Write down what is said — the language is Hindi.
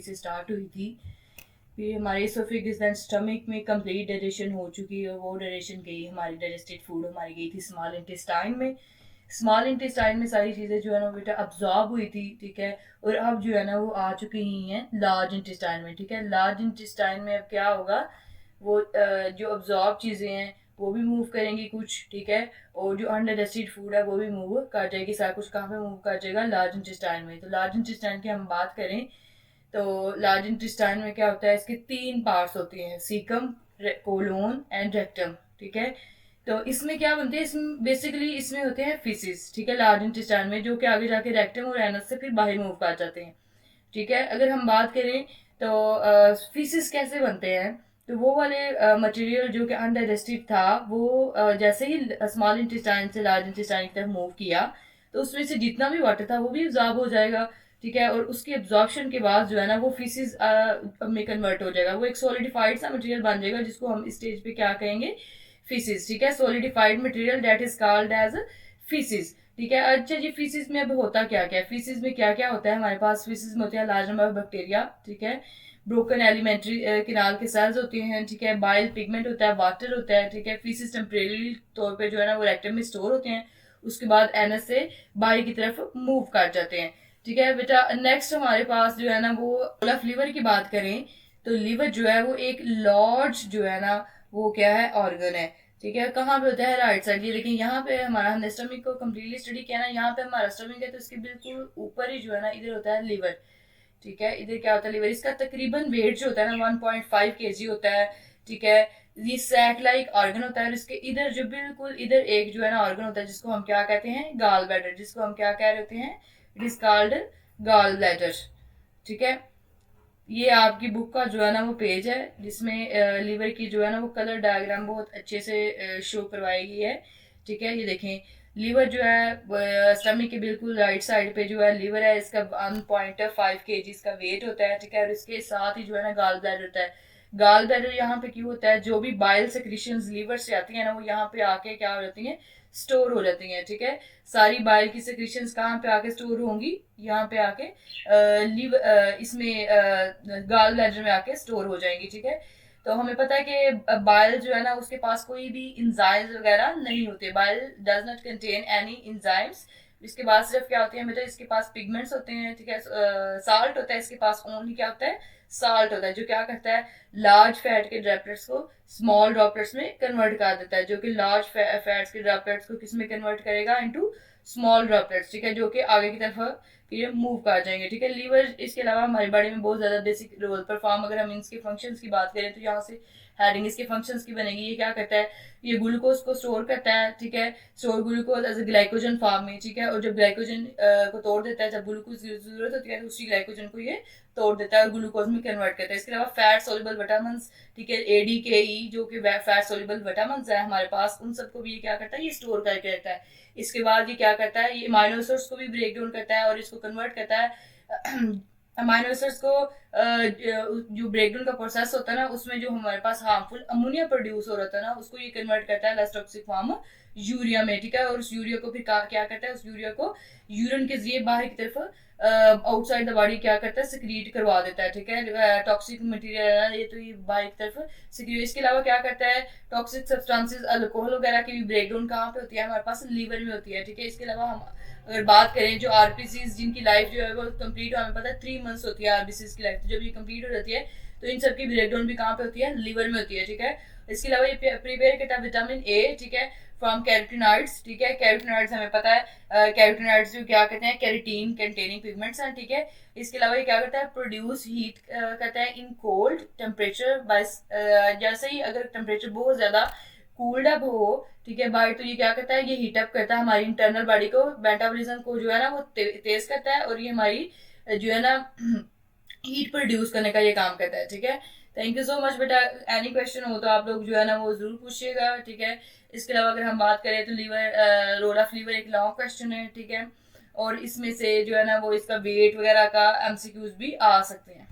एसिडिटी से स्टार्ट हुई थी, फिर हमारे एसोफेगस एंड स्टमक में कंप्लीट डाइजेशन हो चुकी है, वो डाइजेशन गई, हमारी डाइजेस्टेड फूड हमारी गई थी स्मॉल इंटेस्टाइन में। स्मॉल इंटेस्टाइन में सारी चीज़ें जो है ना बेटा अब्जॉर्ब हुई थी, ठीक है। और अब जो है ना वो आ चुकी ही हैं लार्ज इंटेस्टाइन में, ठीक है। लार्ज इंटेस्टाइन में अब क्या होगा, वो जो अब्जॉर्ब चीज़ें हैं वो भी मूव करेंगी कुछ, ठीक है। और जो अनडाइजेस्टेड फूड है वो भी मूव कर जाएगी, सारा कुछ कहाँ पे मूव कर जाएगा, लार्ज इंटेस्टाइन में। तो लार्ज इंटेस्टाइन की हम बात करें तो लार्ज इंटेस्टाइन में क्या होता है, इसके 3 पार्ट्स होते हैं, सीकम, कोलोन एंड रेक्टम, ठीक है। तो इसमें क्या बनते हैं, इसमें बेसिकली इसमें होते हैं फिसिस, ठीक है, लार्ज इंटेस्टाइन में, जो कि आगे जाके रेक्टम और एनस से फिर बाहर मूव कर जाते हैं, ठीक है। अगर हम बात करें तो फीसिस कैसे बनते हैं, तो वो वाले मटेरियल जो कि अनडाइजेस्टेड था वो जैसे ही स्मॉल इंटेस्टाइन से लार्ज इंटेस्टाइन की तरफ मूव किया तो उसमें से जितना भी वाटर था वो भी एब्जॉर्ब हो जाएगा, ठीक है। और उसके एब्जॉर्प्शन के बाद जो है ना वो फीसिस में कन्वर्ट हो जाएगा, वो एक सॉलिडिफाइड सा मटेरियल बन जाएगा जिसको हम इस स्टेज पे क्या कहेंगे, फीसिस, ठीक है। Solidified material that is called as faeces, ठीक है। अच्छा जी, फीसिस में अब होता क्या क्या है, फीसिस में क्या क्या होता है हमारे पास, फीसिस में होते हैं लार्ज नंबर ऑफ बैक्टीरिया, ठीक है। ब्रोकन एलिमेंट्री किनाल के सेल्स होते हैं, ठीक है। बाइल पिगमेंट होता है, वाटर होता है, ठीक है। फीसिस टेम्परेरी तौर पे जो है ना वो रेक्टम में स्टोर होते हैं, उसके बाद एनस से बाहर की तरफ मूव कर जाते हैं, ठीक है बेटा। नेक्स्ट हमारे पास जो है ना वो रोल ऑफ लिवर की बात करें तो लिवर जो है वो एक लार्ज जो है ना वो क्या है, ऑर्गन है, ठीक है। कहाँ पे होता है, राइट साइड, ये लेकिन यहाँ पे हमारा, हमने स्टमक को कम्प्लीटली स्टडी किया ना, यहाँ पे हमारा स्टमक है तो इसके बिल्कुल ऊपर ही जो है ना इधर होता है लिवर, ठीक है। इधर क्या होता है, लिवर, इसका तकरीबन वेट जो होता है ना 1.5 kg होता है, ठीक है। ये सैक लाइक ऑर्गन होता है, और इसके इधर जो बिल्कुल इधर एक जो है ना ऑर्गन होता है जिसको हम क्या कहते हैं, गाल ब्लैडर, जिसको हम क्या कह रहे होते हैं, it is called gall bladder, ठीक है। ये आपकी बुक का जो है ना वो पेज है जिसमें लिवर की जो है ना वो कलर डायग्राम बहुत अच्छे से शो करवाई गई है, ठीक है। ये देखें, लीवर जो है स्टमक के बिल्कुल राइट साइड पे जो है लीवर है, इसका 1.5 kg इसका वेट होता है, ठीक है। और इसके साथ ही जो है ना गाल ब्लैडर होता है। गाल ब्लैडर यहाँ पे क्यों होता है, जो भी बाइल सेक्रीशंस लीवर से आती है ना वो यहाँ पे आके क्या हो जाती है, स्टोर हो जाती हैं, ठीक है। सारी बाइल की सेक्रीशंस कहाँ पे आके स्टोर होंगी, यहाँ पे आके इसमें गाल ब्लैडर में आके स्टोर हो जाएंगी, ठीक है। तो हमें पता है कि बाइल जो है ना उसके पास कोई भी इंजाइम्स वगैरह नहीं होते, bile does not contain any enzymes. इसके बाद सिर्फ क्या होते हैं बेटा, इसके पास पिगमेंट्स होते हैं, ठीक है। साल्ट होता है इसके पास, ओनली क्या होता है, साल्ट होता है, जो क्या करता है, लार्ज फैट के ड्रॉपलेट्स को स्मॉल ड्रॉपलेट्स में कन्वर्ट कर देता है, जो कि लार्ज फैट्स के ड्रॉपलेट्स को किस में कन्वर्ट करेगा, इनटू स्मॉल ड्रॉपलेट्स, ठीक है, जो कि आगे की तरफ फिर मूव कर जाएंगे, ठीक है। लीवर इसके अलावा हमारी बॉडी में बहुत ज्यादा बेसिक रोल परफॉर्म, अगर हम इसके फंक्शंस की बात करें तो यहाँ से हेडिंग इसके फंक्शंस की बनेगी। ये क्या करता है, ये ग्लूकोज को स्टोर करता है, ठीक है, store glucose as a glycogen form में, ठीक है। और जब ग्लाइकोजन को तोड़ देता है, जब ग्लूकोज की जरूरत होती है तो उसी ग्लाइकोजन को ये तोड़ देता है और ग्लूकोज में कन्वर्ट करता है। इसके अलावा फैट सोल्यूबल विटामिन, ठीक है, एडी के ई, जो कि फैट सोल्यूबल विटामिन है हमारे पास, उन सबको भी ये क्या करता है, ये स्टोर करके रखता है। इसके बाद ये क्या करता है, ये अमाइनो एसिड्स को भी ब्रेक डाउन करता है और इसको कन्वर्ट करता है। अमाइनो एसिड्स को जो ब्रेकडाउन का प्रोसेस होता है ना उसमें जो हमारे पास हार्मफुल अमोनिया प्रोड्यूस हो रहा था ना उसको ये कन्वर्ट करता है लेस टॉक्सिक फॉर्म यूरिया में, ठीक है। और उस यूरिया को फिर क्या करता है, उस यूरिया को यूरिन के जरिए बाहर की तरफ आउटसाइड द बॉडी क्या करता है, सिक्रीट करवा देता है, ठीक है। टॉक्सिक मटेरियल है ना ये तो ये बाहर की तरफ सिक्रीट। इसके अलावा क्या करता है, टॉक्सिक सब्सटेंसेस अल्कोहल वगैरह की भी ब्रेकडाउन कहाँ पे होती है, हमारे पास लीवर में होती है, ठीक है। इसके अलावा हम अगर बात करें जो आरबीसीज जिनकी लाइफ जो है वो कंप्लीट हमें पता है 3 मंथ्स होती है आरबीसीज की लाइफ, तो जब ये कंप्लीट हो जाती है तो इन सबकी ब्रेकडाउन भी कहाँ पे होती है, लिवर में होती है, ठीक है। इसके अलावा ये प्रिपेयर करता है विटामिन ए, ठीक है, फ्रॉम कैरोटीनॉइड्स, ठीक है। कैरोटीनॉइड्स हमें पता है कैरोटीनॉइड्स जो क्या कहते हैं, कैरोटीन कंटेनिंग पिगमेंट्स हैं, ठीक है। इसके अलावा ये क्या करता है, प्रोड्यूस हीट करता है इन कोल्ड टेम्परेचर बाय, जैसे ही अगर टेम्परेचर बहुत ज्यादा कूल्ड अप हो, ठीक है बाय, तो ये क्या करता है, ये हीट अप करता है हमारी इंटरनल बॉडी को, मेटाबॉलिज्म को जो है ना वो तेज करता है और ये हमारी जो है ना हीट प्रोड्यूस करने का ये काम करता है, ठीक है। थैंक यू सो मच बेटा। एनी क्वेश्चन हो तो आप लोग जो है ना वो जरूर पूछिएगा, ठीक है। इसके अलावा अगर हम बात करें तो लीवर, रोल ऑफ लीवर एक लॉन्ग क्वेश्चन है, ठीक है। और इसमें से जो है ना वो इसका वेट वगैरह का एमसीक्यूज भी आ सकते हैं।